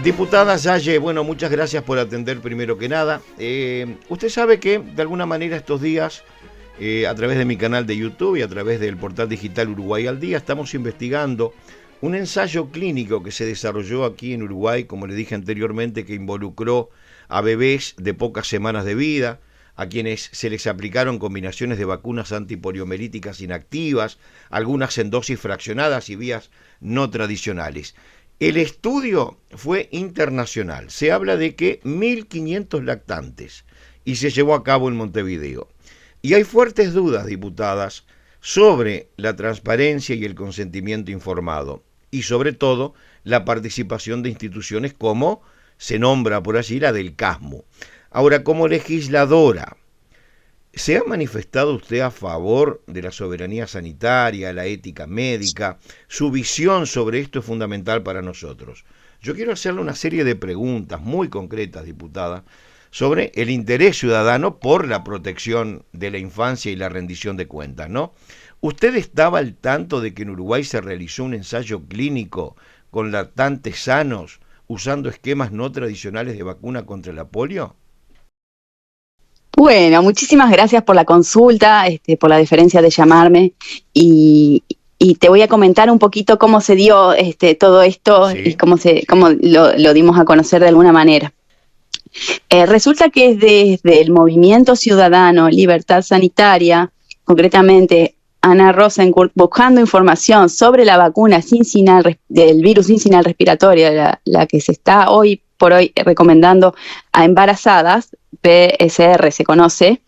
Diputada Salle, bueno, muchas gracias por atender primero que nada. Usted sabe que de alguna manera estos días, a través de mi canal de YouTube y a través del portal digital Uruguay al Día, estamos investigando un ensayo clínico que se desarrolló aquí en Uruguay, como le dije anteriormente, que involucró a bebés de pocas semanas de vida, a quienes se les aplicaron combinaciones de vacunas antipoliomielíticas inactivas, algunas en dosis fraccionadas y vías no tradicionales. El estudio fue internacional, se habla de que 1.500 lactantes y se llevó a cabo en Montevideo. Y hay fuertes dudas, diputadas, sobre la transparencia y el consentimiento informado y sobre todo la participación de instituciones como se nombra por allí la del CASMU. Ahora, como legisladora, ¿se ha manifestado usted a favor de la soberanía sanitaria, la ética médica? Su visión sobre esto es fundamental para nosotros. Yo quiero hacerle una serie de preguntas muy concretas, diputada, sobre el interés ciudadano por la protección de la infancia y la rendición de cuentas, ¿no? ¿Usted estaba al tanto de que en Uruguay se realizó un ensayo clínico con lactantes sanos usando esquemas no tradicionales de vacuna contra la polio? Bueno, muchísimas gracias por la consulta, por la deferencia de llamarme y te voy a comentar un poquito cómo se dio todo esto, sí, y cómo lo dimos a conocer de alguna manera. Resulta que desde el Movimiento Ciudadano Libertad Sanitaria, concretamente Ana Rosencourt, buscando información sobre la vacuna del virus cincinal respiratorio, la que se está hoy por hoy recomendando a embarazadas, PSR se conoce,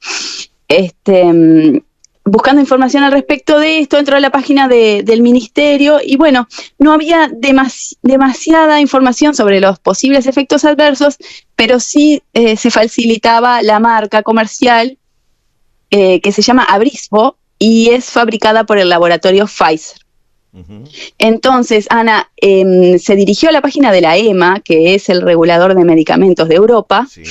buscando información al respecto de esto, entró a la página del ministerio y bueno, no había demasiada información sobre los posibles efectos adversos, pero sí se facilitaba la marca comercial que se llama Abrisvo y es fabricada por el laboratorio Pfizer. Entonces, Ana se dirigió a la página de la EMA, que es el regulador de medicamentos de Europa, sí,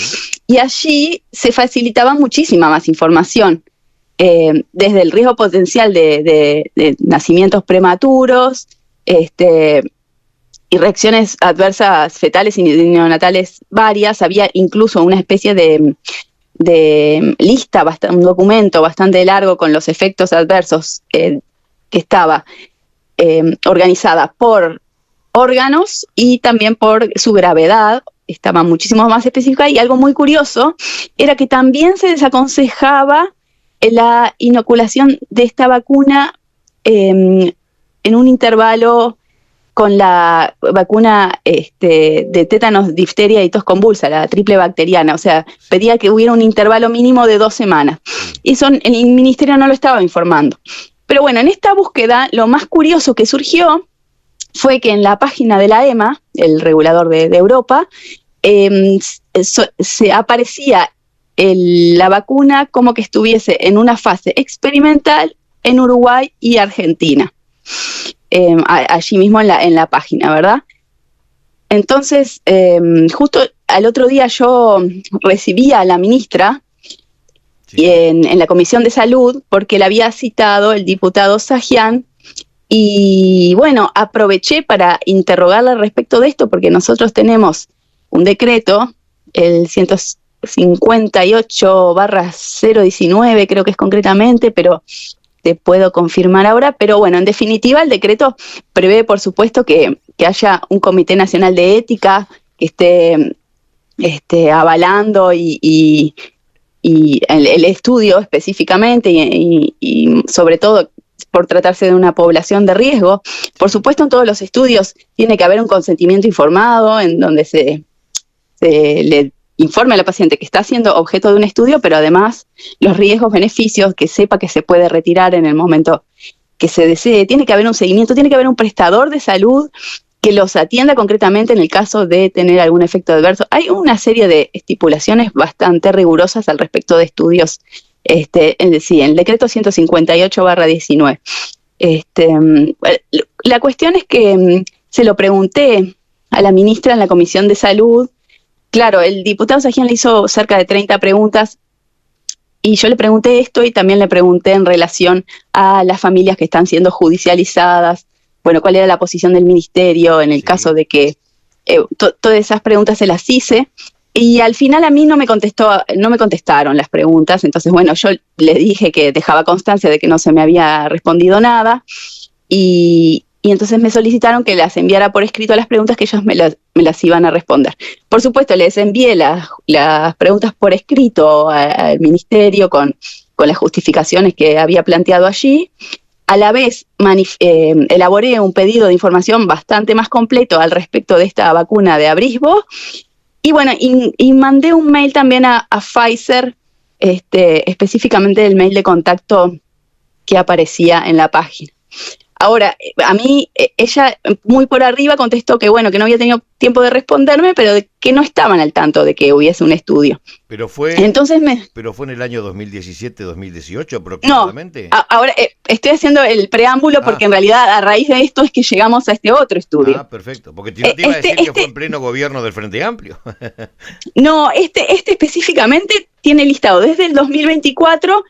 y allí se facilitaba muchísima más información, desde el riesgo potencial de nacimientos prematuros, y reacciones adversas fetales y neonatales varias. Había incluso una especie de lista, un documento bastante largo con los efectos adversos que estaba organizada por órganos y también por su gravedad, estaba muchísimo más específica, y algo muy curioso era que también se desaconsejaba la inoculación de esta vacuna en un intervalo con la vacuna de tétanos, difteria y tos convulsa, la triple bacteriana, o sea, pedía que hubiera un intervalo mínimo de 2 semanas. Y eso el ministerio no lo estaba informando. Pero bueno, en esta búsqueda, lo más curioso que surgió fue que en la página de la EMA, el regulador de Europa, se aparecía la vacuna como que estuviese en una fase experimental en Uruguay y Argentina, allí mismo en la página, ¿verdad? Entonces, justo al otro día yo recibí a la ministra, sí, en la Comisión de Salud, porque la había citado el diputado Sajian, y bueno, aproveché para interrogarla al respecto de esto, porque nosotros tenemos un decreto, el 158/019, creo que es concretamente, pero te puedo confirmar ahora. Pero bueno, en definitiva, el decreto prevé, por supuesto, que haya un Comité Nacional de Ética que esté avalando y el estudio específicamente y sobre todo por tratarse de una población de riesgo. Por supuesto, en todos los estudios tiene que haber un consentimiento informado en donde se le informe a la paciente que está siendo objeto de un estudio, pero además los riesgos, beneficios, que sepa que se puede retirar en el momento que se desee. Tiene que haber un seguimiento, tiene que haber un prestador de salud que los atienda concretamente en el caso de tener algún efecto adverso. Hay una serie de estipulaciones bastante rigurosas al respecto de estudios, en el decreto 158/19. La cuestión es que se lo pregunté a la ministra en la Comisión de Salud. Claro, el diputado Sajian le hizo cerca de 30 preguntas y yo le pregunté esto y también le pregunté en relación a las familias que están siendo judicializadas bueno, cuál era la posición del ministerio en el Sí. caso de que todas esas preguntas se las hice. Y al final a mí no me contestaron las preguntas, entonces bueno, yo le dije que dejaba constancia de que no se me había respondido nada, y entonces me solicitaron que las enviara por escrito las preguntas que ellos me las iban a responder. Por supuesto, les envié las preguntas por escrito al ministerio con las justificaciones que había planteado allí. A la vez elaboré un pedido de información bastante más completo al respecto de esta vacuna de Abrisbo. Y bueno, y mandé un mail también a Pfizer, específicamente el mail de contacto que aparecía en la página. Ahora, a mí, ella muy por arriba contestó que bueno, que no había tenido tiempo de responderme, pero que no estaban al tanto de que hubiese un estudio. Entonces pero fue en el año 2017, 2018 No, aproximadamente. ahora estoy haciendo el preámbulo porque en realidad a raíz de esto es que llegamos a este otro estudio. Ah, perfecto, porque no te iba a decir que fue en pleno gobierno del Frente Amplio. No, este específicamente tiene listado desde el 2024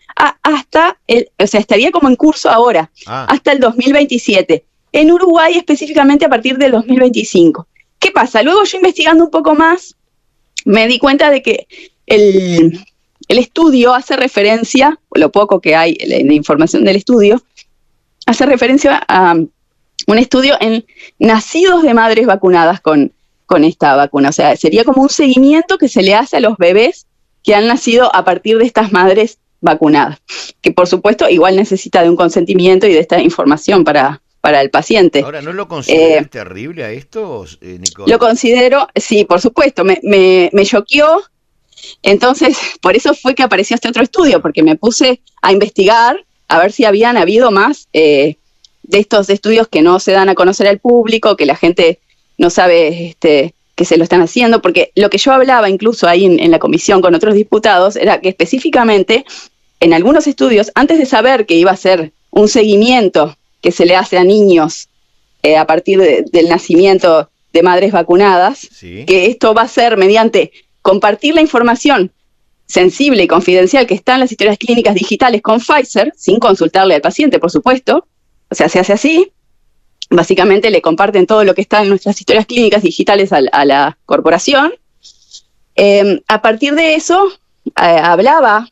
hasta, o sea, estaría como en curso ahora, hasta el 2027. En Uruguay específicamente a partir del 2025. ¿Qué pasa? Luego yo investigando un poco más, me di cuenta de que el estudio hace referencia, lo poco que hay de información del estudio, hace referencia a un estudio en nacidos de madres vacunadas con esta vacuna. O sea, sería como un seguimiento que se le hace a los bebés que han nacido a partir de estas madres vacunadas, que por supuesto igual necesita de un consentimiento y de esta información para el paciente. Ahora, ¿no lo consideras terrible a esto, Nicole? Lo considero, sí, por supuesto, me choqueó. Entonces, por eso fue que apareció este otro estudio, porque me puse a investigar a ver si habían habido más de estos estudios que no se dan a conocer al público, que la gente no sabe que se lo están haciendo, porque lo que yo hablaba incluso ahí en la comisión con otros diputados era que específicamente en algunos estudios, antes de saber que iba a ser un seguimiento que se le hace a niños a partir del nacimiento de madres vacunadas, sí, que esto va a ser mediante compartir la información sensible y confidencial que está en las historias clínicas digitales con Pfizer, sin consultarle al paciente, por supuesto. O sea, se hace así. Básicamente le comparten todo lo que está en nuestras historias clínicas digitales a la corporación. A partir de eso, hablaba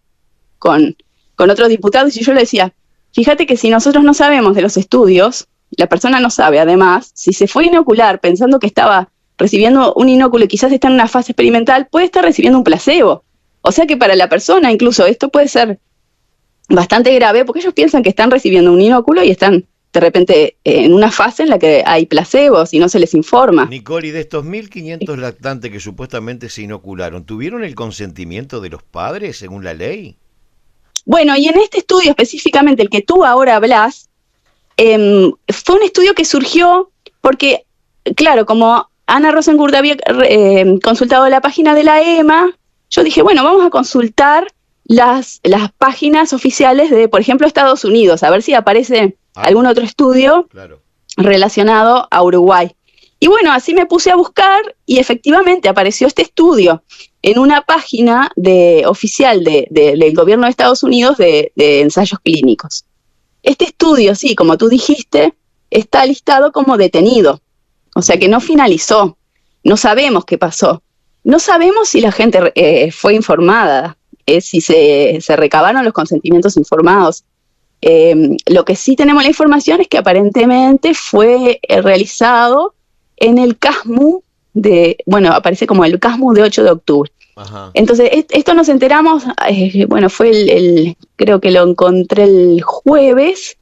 con otros diputados y yo le decía, fíjate que si nosotros no sabemos de los estudios, la persona no sabe, además, si se fue a inocular pensando que estaba recibiendo un inóculo y quizás está en una fase experimental, puede estar recibiendo un placebo. O sea que para la persona incluso esto puede ser bastante grave porque ellos piensan que están recibiendo un inóculo y están de repente en una fase en la que hay placebos y no se les informa. Nicole, y de estos 1.500 lactantes que supuestamente se inocularon, ¿tuvieron el consentimiento de los padres según la ley? Bueno, y en este estudio específicamente, el que tú ahora hablas, fue un estudio que surgió porque, claro, como Ana Rosengurt había consultado la página de la EMA, yo dije, bueno, vamos a consultar las páginas oficiales de, por ejemplo, Estados Unidos, a ver si aparece algún otro estudio relacionado a Uruguay. Y bueno, así me puse a buscar y efectivamente apareció este estudio en una página oficial del gobierno de Estados Unidos de ensayos clínicos. Este estudio, sí, como tú dijiste, está listado como detenido, o sea que no finalizó, no sabemos qué pasó, no sabemos si la gente fue informada, si se recabaron los consentimientos informados. Lo que sí tenemos la información es que aparentemente fue realizado en el CASMU aparece como el CASMU de 8 de octubre. Ajá. Entonces, esto nos enteramos, fue creo que lo encontré el jueves,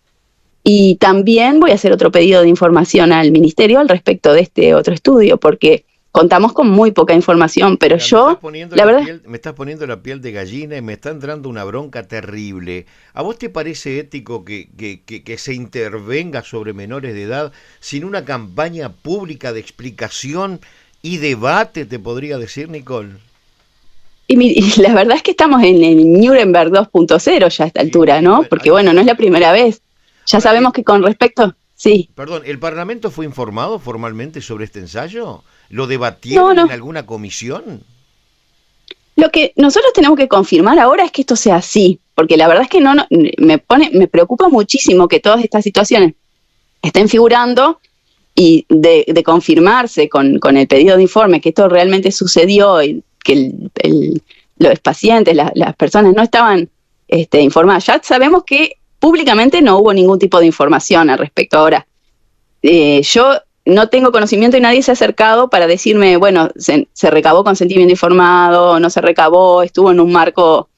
y también voy a hacer otro pedido de información al ministerio al respecto de este otro estudio, porque contamos con muy poca información, pero me estás poniendo la piel de gallina y me está entrando una bronca terrible. ¿A vos te parece ético que se intervenga sobre menores de edad sin una campaña pública de explicación y debate, te podría decir, Nicole? Y la verdad es que estamos en el Nuremberg 2.0 ya a esta altura, ¿no? Porque no es la primera vez. Ya sabemos que con respecto... Sí. Perdón, ¿el Parlamento fue informado formalmente sobre este ensayo? ¿Lo debatieron en alguna comisión? Lo que nosotros tenemos que confirmar ahora es que esto sea así, porque la verdad es que me preocupa muchísimo que todas estas situaciones estén figurando y de confirmarse con el pedido de informe que esto realmente sucedió y que los pacientes, las personas no estaban informadas. Ya sabemos que públicamente no hubo ningún tipo de información al respecto. Ahora, yo no tengo conocimiento y nadie se ha acercado para decirme, bueno, se recabó consentimiento informado, no se recabó, estuvo en un marco.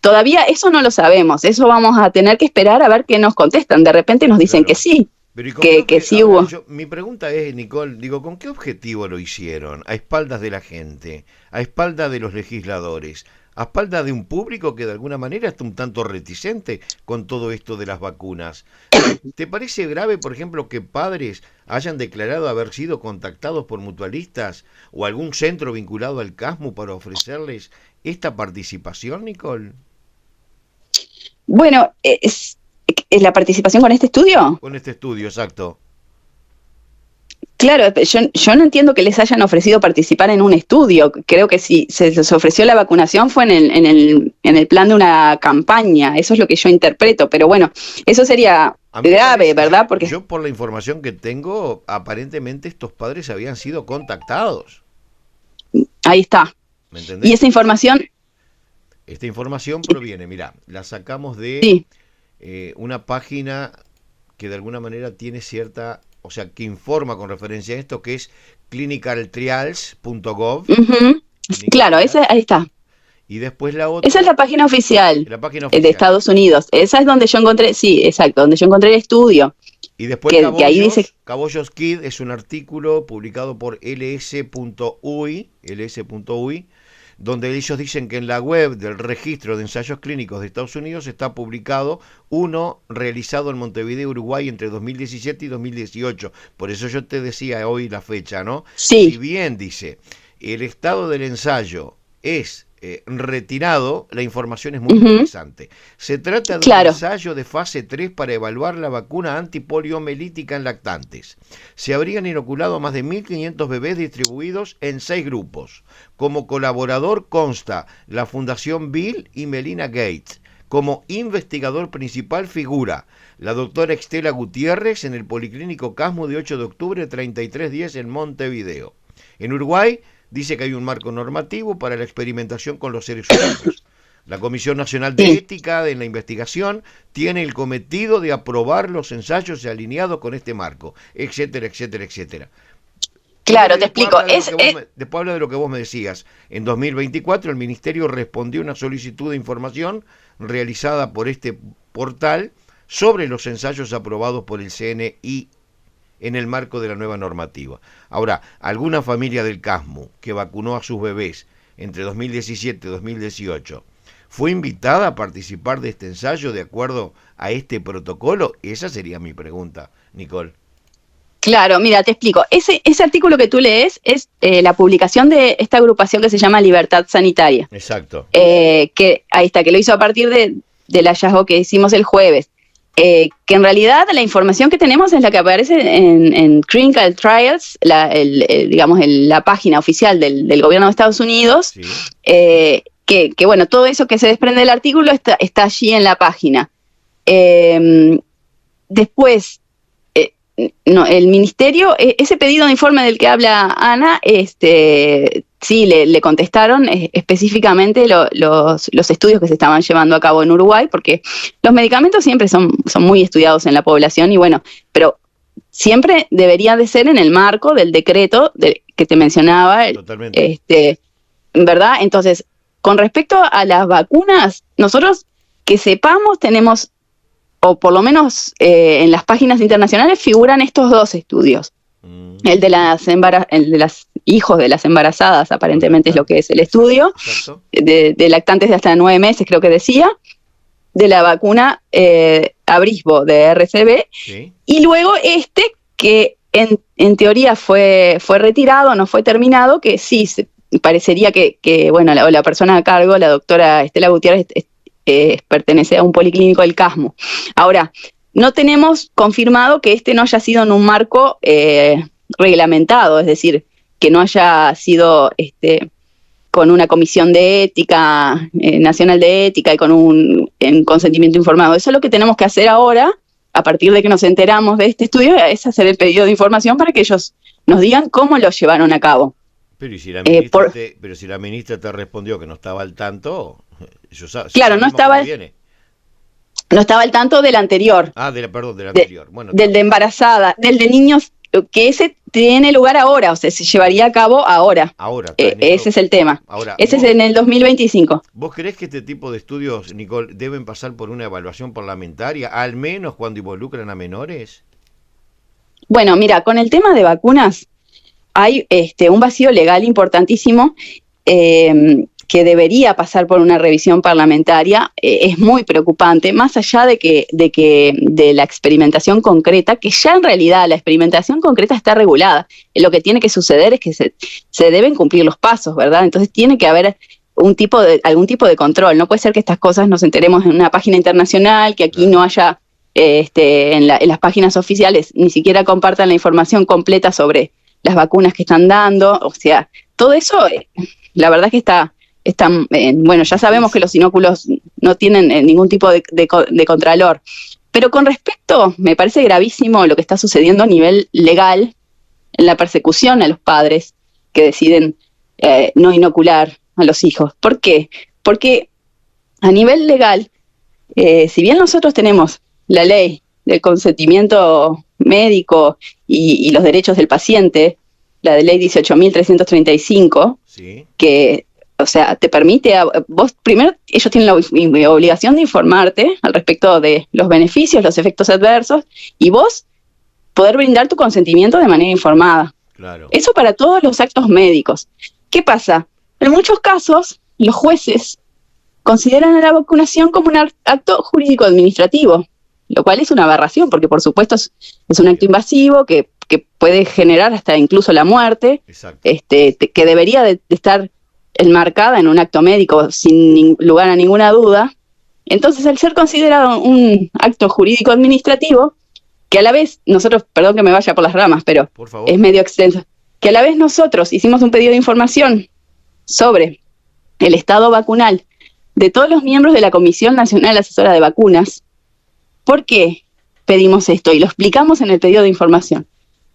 Todavía eso no lo sabemos, eso vamos a tener que esperar a ver qué nos contestan. De repente nos dicen que sí. Pero que sí hubo. Mi pregunta es, Nicole, digo, ¿con qué objetivo lo hicieron? A espaldas de la gente, a espaldas de los legisladores, a espaldas de un público que de alguna manera está un tanto reticente con todo esto de las vacunas. ¿Te parece grave, por ejemplo, que padres hayan declarado haber sido contactados por mutualistas o algún centro vinculado al CASMU para ofrecerles esta participación, Nicole? Bueno, ¿es la participación con este estudio? Con este estudio, exacto. Claro, yo no entiendo que les hayan ofrecido participar en un estudio. Creo que si se les ofreció la vacunación fue en el plan de una campaña. Eso es lo que yo interpreto. Pero bueno, eso sería grave, ¿verdad? Porque yo, por la información que tengo, aparentemente estos padres habían sido contactados. Ahí está. ¿Me entendés? Y esa información... Esta información proviene, mira, la sacamos de... Sí. Una página que de alguna manera tiene cierta, o sea, que informa con referencia a esto, que es clinicaltrials.gov. Uh-huh. Claro, ahí está. Y después la otra. Esa es la página oficial, de Estados Unidos. Esa es donde yo encontré, sí, exacto, donde yo encontré el estudio. Y después que ahí dice... Cabollos Kid es un artículo publicado por ls.ui, donde ellos dicen que en la web del Registro de Ensayos Clínicos de Estados Unidos está publicado uno realizado en Montevideo, Uruguay, entre 2017 y 2018. Por eso yo te decía hoy la fecha, ¿no? Sí. Si bien dice, el estado del ensayo es retirado, la información es muy interesante. Se trata de un ensayo de fase 3 para evaluar la vacuna antipoliomelítica en lactantes. Se habrían inoculado a más de 1.500 bebés distribuidos en 6 grupos. Como colaborador consta la Fundación Bill y Melinda Gates. Como investigador principal figura la doctora Estela Gutiérrez en el Policlínico CASMU de 8 de octubre 3310 en Montevideo. En Uruguay dice que hay un marco normativo para la experimentación con los seres humanos. La Comisión Nacional de Ética en la Investigación tiene el cometido de aprobar los ensayos alineados con este marco, etcétera, etcétera, etcétera. Claro, te explico. Después habla de lo que vos me decías. En 2024 el Ministerio respondió a una solicitud de información realizada por este portal sobre los ensayos aprobados por el CNI en el marco de la nueva normativa. Ahora, alguna familia del CASMU que vacunó a sus bebés entre 2017 y 2018 fue invitada a participar de este ensayo de acuerdo a este protocolo. Esa sería mi pregunta, Nicole. Claro, mira, te explico. Ese artículo que tú lees es la publicación de esta agrupación que se llama Libertad Sanitaria. Exacto. Que ahí está, que lo hizo a partir del hallazgo que hicimos el jueves. Que en realidad la información que tenemos es la que aparece en Clinical Trials, la página oficial del gobierno de Estados Unidos, sí. Que bueno, todo eso que se desprende del artículo está allí en la página. Después, el ministerio, ese pedido de informe del que habla Ana, sí, le contestaron específicamente los estudios que se estaban llevando a cabo en Uruguay, porque los medicamentos siempre son muy estudiados en la población y bueno, pero siempre debería de ser en el marco del decreto que te mencionaba. Totalmente. ¿Verdad? Entonces, con respecto a las vacunas, nosotros que sepamos tenemos, o por lo menos en las páginas internacionales figuran estos dos estudios. El de las hijos de las embarazadas, aparentemente es lo que es el estudio, de lactantes de hasta 9 meses, creo que decía, de la vacuna Abrisbo de RCB, sí. Y luego que en teoría fue retirado, no fue terminado, que sí, parecería que bueno, la persona a cargo, la doctora Estela Gutiérrez, pertenece a un policlínico del CASMU. Ahora, no tenemos confirmado que no haya sido en un marco reglamentado, es decir, que no haya sido con una comisión de ética, nacional de ética y con un consentimiento informado. Eso es lo que tenemos que hacer ahora, a partir de que nos enteramos de este estudio, es hacer el pedido de información para que ellos nos digan cómo lo llevaron a cabo. Pero, ¿y si la ministra pero si la ministra te respondió que no estaba al tanto, claro, no estaba al tanto del anterior. Perdón, del anterior. Bueno, del de embarazada, del de niños, que ese tiene lugar ahora, o sea, se llevaría a cabo ahora. Ese es el tema. Ese es en el 2025. ¿Vos creés que este tipo de estudios, Nicole, deben pasar por una evaluación parlamentaria, al menos cuando involucran a menores? Bueno, mira, con el tema de vacunas hay un vacío legal importantísimo que debería pasar por una revisión parlamentaria. Es muy preocupante, más allá de la experimentación concreta, que ya en realidad la experimentación concreta está regulada. Lo que tiene que suceder es que se deben cumplir los pasos, ¿verdad? Entonces tiene que haber algún tipo de control. No puede ser que estas cosas nos enteremos en una página internacional, que aquí no haya en las páginas oficiales ni siquiera compartan la información completa sobre las vacunas que están dando. O sea, todo eso, la verdad que bueno, ya sabemos que los inóculos no tienen ningún tipo de contralor, pero con respecto, me parece gravísimo lo que está sucediendo a nivel legal en la persecución a los padres que deciden no inocular a los hijos. ¿Por qué? Porque a nivel legal, si bien nosotros tenemos la ley del consentimiento médico y los derechos del paciente, la de ley 18.335, ¿sí? Que, o sea, te permite vos, primero, ellos tienen la obligación de informarte al respecto de los beneficios, los efectos adversos, y vos poder brindar tu consentimiento de manera informada. Claro. Eso para todos los actos médicos. ¿Qué pasa? En muchos casos, los jueces consideran a la vacunación como un acto jurídico-administrativo, lo cual es una aberración, porque por supuesto es un acto invasivo que puede generar hasta incluso la muerte, que debería de estar enmarcada en un acto médico sin lugar a ninguna duda. Entonces, al ser considerado un acto jurídico-administrativo, que a la vez nosotros, perdón que me vaya por las ramas, pero es medio extenso, que a la vez nosotros hicimos un pedido de información sobre el estado vacunal de todos los miembros de la Comisión Nacional Asesora de Vacunas. ¿Por qué pedimos esto? Y lo explicamos en el pedido de información.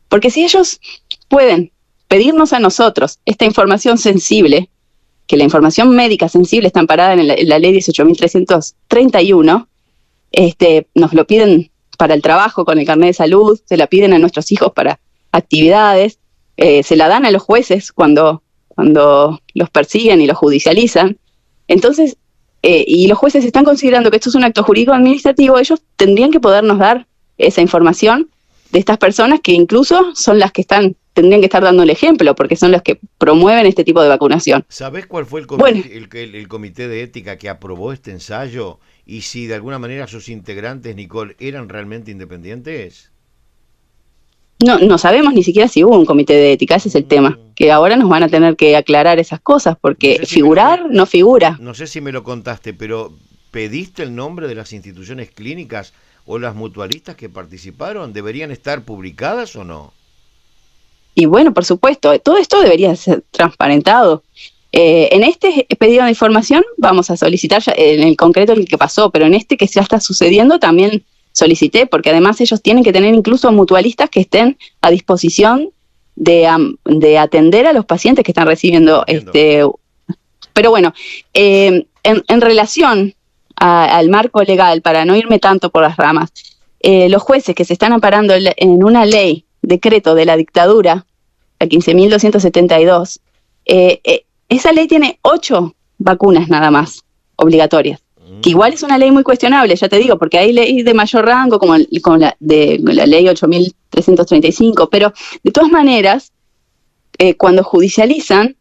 Porque si ellos pueden pedirnos a nosotros esta información sensible, que la información médica sensible está amparada en la ley 18.331, nos lo piden para el trabajo con el carnet de salud, se la piden a nuestros hijos para actividades, se la dan a los jueces cuando los persiguen y los judicializan. Entonces, y los jueces están considerando que esto es un acto jurídico administrativo, ellos tendrían que podernos dar esa información de estas personas que incluso son las que tendrían que estar dando el ejemplo, porque son los que promueven este tipo de vacunación. ¿Sabés cuál fue el comité de ética que aprobó este ensayo? Y si de alguna manera sus integrantes, Nicole, eran realmente independientes. No sabemos ni siquiera si hubo un comité de ética, ese es el tema, que ahora nos van a tener que aclarar esas cosas, porque no sé si no figura. No sé si me lo contaste, pero ¿pediste el nombre de las instituciones clínicas o las mutualistas que participaron? ¿Deberían estar publicadas o no? Y bueno, por supuesto, todo esto debería ser transparentado. En este pedido de información vamos a solicitar, en el concreto el que pasó, pero en este que ya está sucediendo también solicité, porque además ellos tienen que tener incluso mutualistas que estén a disposición de atender a los pacientes que están recibiendo. Pero bueno, en relación al marco legal, para no irme tanto por las ramas, los jueces que se están amparando en una ley, decreto de la dictadura, la 15.272, esa ley tiene 8 vacunas nada más obligatorias, que igual es una ley muy cuestionable, ya te digo, porque hay ley de mayor rango como la ley 8.335, pero de todas maneras, cuando judicializan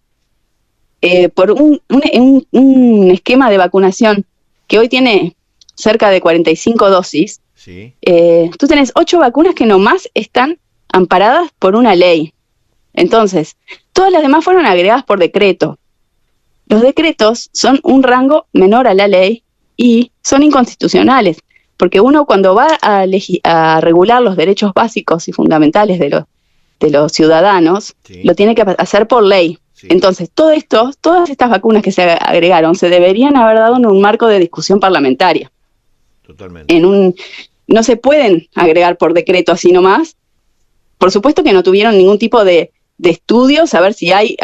por un esquema de vacunación que hoy tiene cerca de 45 dosis, sí. Tú tenés 8 vacunas que nomás están amparadas por una ley. Entonces, todas las demás fueron agregadas por decreto. Los decretos son un rango menor a la ley y son inconstitucionales, porque uno cuando va a regular los derechos básicos y fundamentales de los ciudadanos, sí, lo tiene que hacer por ley. Sí. Entonces, todas estas vacunas que se agregaron se deberían haber dado en un marco de discusión parlamentaria. Totalmente. no se pueden agregar por decreto así nomás. Por supuesto que no tuvieron ningún tipo de estudio, saber si hay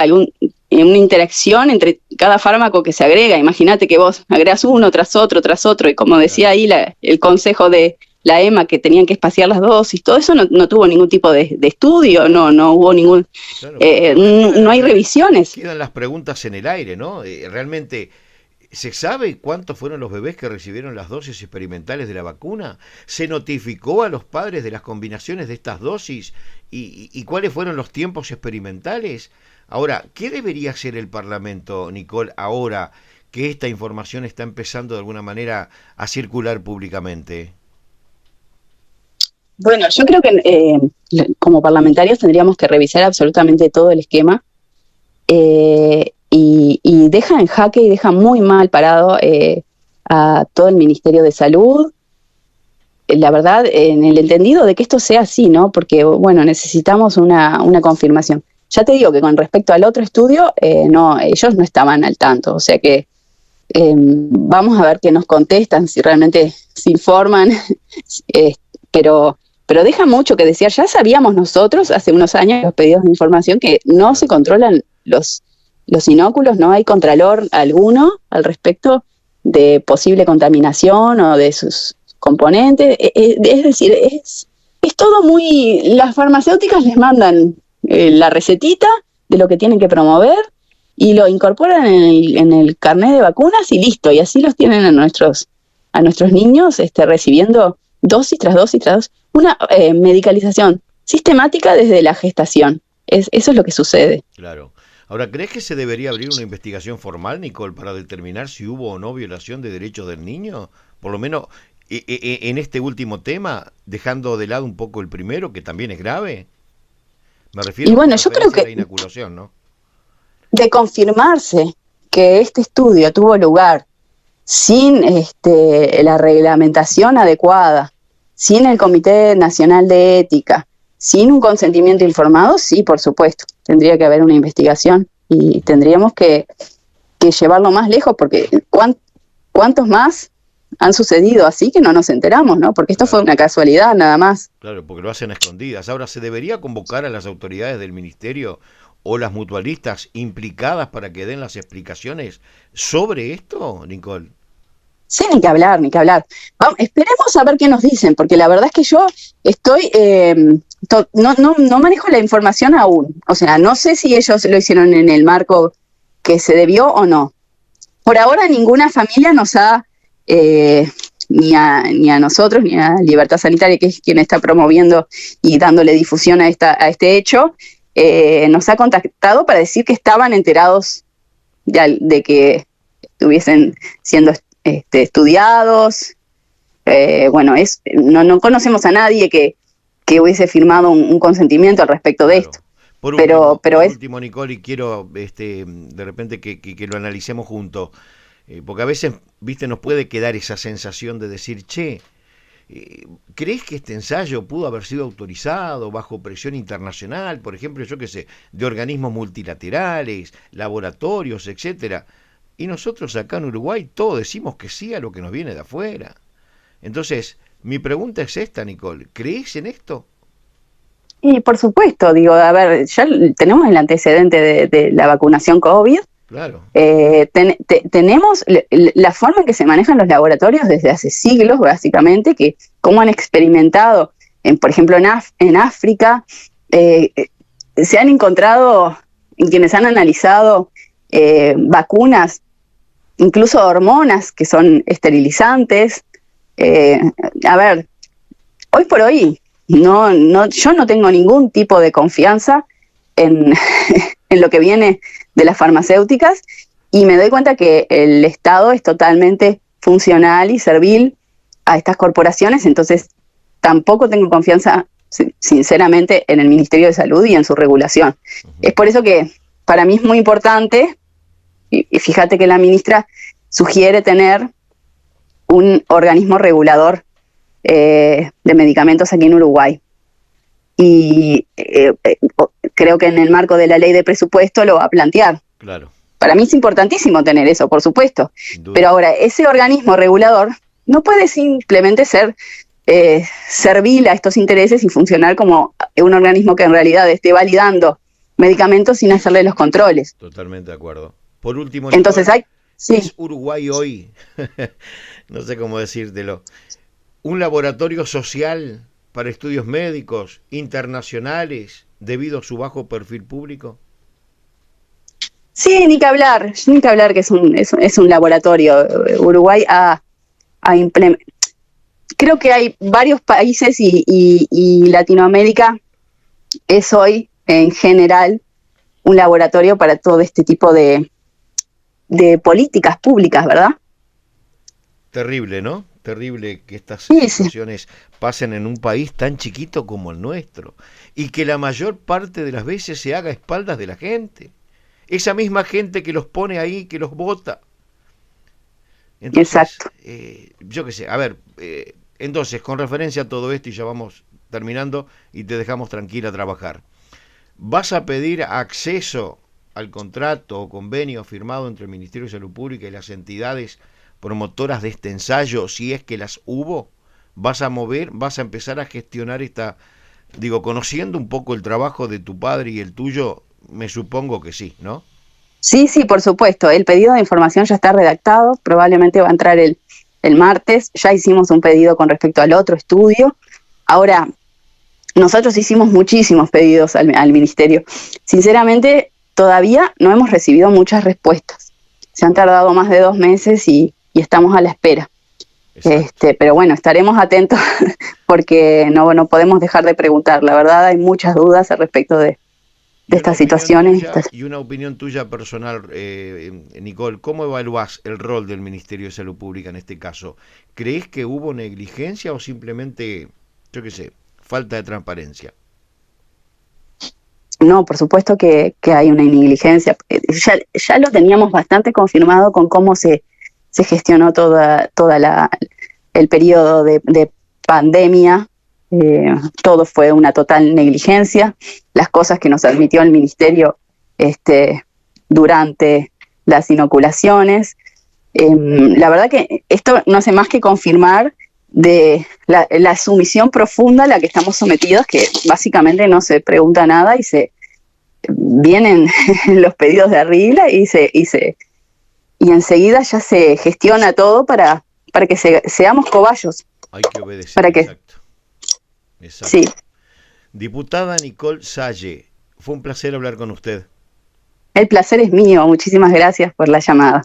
una interacción entre cada fármaco que se agrega. Imagínate que vos agregas uno tras otro, y como decía ahí el consejo de la EMA, que tenían que espaciar las dosis, todo eso no tuvo ningún tipo de estudio, no hubo ningún, Claro, no hay revisiones. quedan las preguntas en el aire, ¿no? Realmente, ¿se sabe cuántos fueron los bebés que recibieron las dosis experimentales de la vacuna? ¿Se notificó a los padres de las combinaciones de estas dosis? ¿Y cuáles fueron los tiempos experimentales? Ahora, ¿qué debería hacer el Parlamento, Nicole, ahora que esta información está empezando de alguna manera a circular públicamente? Bueno, yo creo que como parlamentarios tendríamos que revisar absolutamente todo el esquema, y deja en jaque y deja muy mal parado a todo el Ministerio de Salud. La verdad, en el entendido de que esto sea así, ¿no? Porque, bueno, necesitamos una confirmación. Ya te digo que con respecto al otro estudio, no, ellos no estaban al tanto, o sea que vamos a ver qué nos contestan, si realmente se informan, pero deja mucho que desear. Ya sabíamos nosotros hace unos años, los pedidos de información, que no se controlan los inóculos, no hay contralor alguno al respecto de posible contaminación o de sus componentes. Es decir, es todo muy... Las farmacéuticas les mandan la recetita de lo que tienen que promover y lo incorporan en el carnet de vacunas y listo, y así los tienen a nuestros niños recibiendo dosis tras dosis tras dosis, una medicalización sistemática desde la gestación. Eso es lo que sucede. Claro. Ahora, ¿crees que se debería abrir una investigación formal, Nicole, para determinar si hubo o no violación de derechos del niño? Por lo menos en este último tema, dejando de lado un poco el primero, que también es grave. Me refiero y bueno, a yo creo que la inoculación, ¿no? de confirmarse que este estudio tuvo lugar sin la reglamentación adecuada, sin el Comité Nacional de Ética, sin un consentimiento informado, sí, por supuesto, tendría que haber una investigación y tendríamos que llevarlo más lejos, porque ¿cuántos más han sucedido así que no nos enteramos, ¿no? Porque esto fue una casualidad nada más. Claro, porque lo hacen a escondidas. Ahora, ¿se debería convocar a las autoridades del ministerio o las mutualistas implicadas para que den las explicaciones sobre esto, Nicole? Sí, ni que hablar. Vamos, esperemos a ver qué nos dicen, porque la verdad es que yo estoy, no manejo la información aún. O sea, no sé si ellos lo hicieron en el marco que se debió o no. Por ahora ninguna familia nos ha, ni a nosotros, ni a Libertad Sanitaria, que es quien está promoviendo y dándole difusión a este hecho, nos ha contactado para decir que estaban enterados de que estuviesen siendo estudiados. Bueno, no conocemos a nadie que hubiese firmado un consentimiento al respecto de esto. Por último, Nicole, y quiero de repente que lo analicemos juntos, porque a veces, viste, nos puede quedar esa sensación de decir, che, ¿crees que este ensayo pudo haber sido autorizado bajo presión internacional, por ejemplo, yo qué sé, de organismos multilaterales, laboratorios, etcétera? Y nosotros acá en Uruguay todos decimos que sí a lo que nos viene de afuera. Entonces, mi pregunta es esta, Nicole, ¿crees en esto? Y por supuesto, digo, a ver, ya tenemos el antecedente de la vacunación COVID. Claro. Tenemos la forma en que se manejan los laboratorios desde hace siglos, básicamente, que cómo han experimentado, por ejemplo, en África, se han encontrado, en quienes han analizado vacunas, incluso hormonas que son esterilizantes. A ver, hoy por hoy, yo no tengo ningún tipo de confianza en lo que viene de las farmacéuticas, y me doy cuenta que el Estado es totalmente funcional y servil a estas corporaciones, entonces tampoco tengo confianza, sinceramente, en el Ministerio de Salud y en su regulación. Uh-huh. Es por eso que para mí es muy importante, y fíjate que la ministra sugiere tener un organismo regulador de medicamentos aquí en Uruguay. Y creo que en el marco de la ley de presupuesto lo va a plantear. Claro. Para mí es importantísimo tener eso, por supuesto. Pero ahora, ese organismo regulador no puede simplemente ser servil a estos intereses y funcionar como un organismo que en realidad esté validando medicamentos sin hacerle los controles. Totalmente de acuerdo. Por último, Entonces Nicole, sí, ¿es Uruguay hoy, no sé cómo decírtelo, un laboratorio social para estudios médicos internacionales debido a su bajo perfil público? sí, ni que hablar que es un laboratorio. Uruguay ha implementado. Creo que hay varios países y Latinoamérica es hoy, en general, un laboratorio para todo este tipo de políticas públicas, ¿verdad? Terrible, ¿no? Terrible que estas Sí, sí, situaciones pasen en un país tan chiquito como el nuestro y que la mayor parte de las veces se haga a espaldas de la gente. Esa misma gente que los pone ahí, que los vota. Entonces, exacto. yo qué sé, a ver, entonces, con referencia a todo esto, y ya vamos terminando y te dejamos tranquila a trabajar, ¿vas a pedir acceso al contrato o convenio firmado entre el Ministerio de Salud Pública y las entidades promotoras de este ensayo, si es que las hubo? ¿Vas a mover, vas a empezar a gestionar esta, digo, conociendo un poco el trabajo de tu padre y el tuyo, me supongo que sí, ¿no? Sí, sí, por supuesto. El pedido de información ya está redactado, probablemente va a entrar el martes. Ya hicimos un pedido con respecto al otro estudio. Ahora, nosotros hicimos muchísimos pedidos al ministerio. Sinceramente, todavía no hemos recibido muchas respuestas. Se han tardado más de 2 meses y estamos a la espera. Exacto. Pero bueno, estaremos atentos porque no podemos dejar de preguntar. La verdad, hay muchas dudas al respecto de Y una estas opinión situaciones. tuya, y una opinión tuya personal, Nicole, ¿cómo evaluás el rol del Ministerio de Salud Pública en este caso? ¿Crees que hubo negligencia o simplemente, yo qué sé, falta de transparencia? No, por supuesto que hay una negligencia. Ya lo teníamos bastante confirmado con cómo se gestionó el periodo de pandemia. Todo fue una total negligencia. Las cosas que nos admitió el ministerio durante las inoculaciones. La verdad que esto no hace más que confirmar de la sumisión profunda a la que estamos sometidos, que básicamente no se pregunta nada y se vienen los pedidos de arriba y enseguida ya se gestiona todo para que seamos cobayos, Hay que obedecer, para que exacto. sí, Exacto. Diputada Nicole Salle, fue un placer hablar con usted. el placer es mío, muchísimas gracias por la llamada.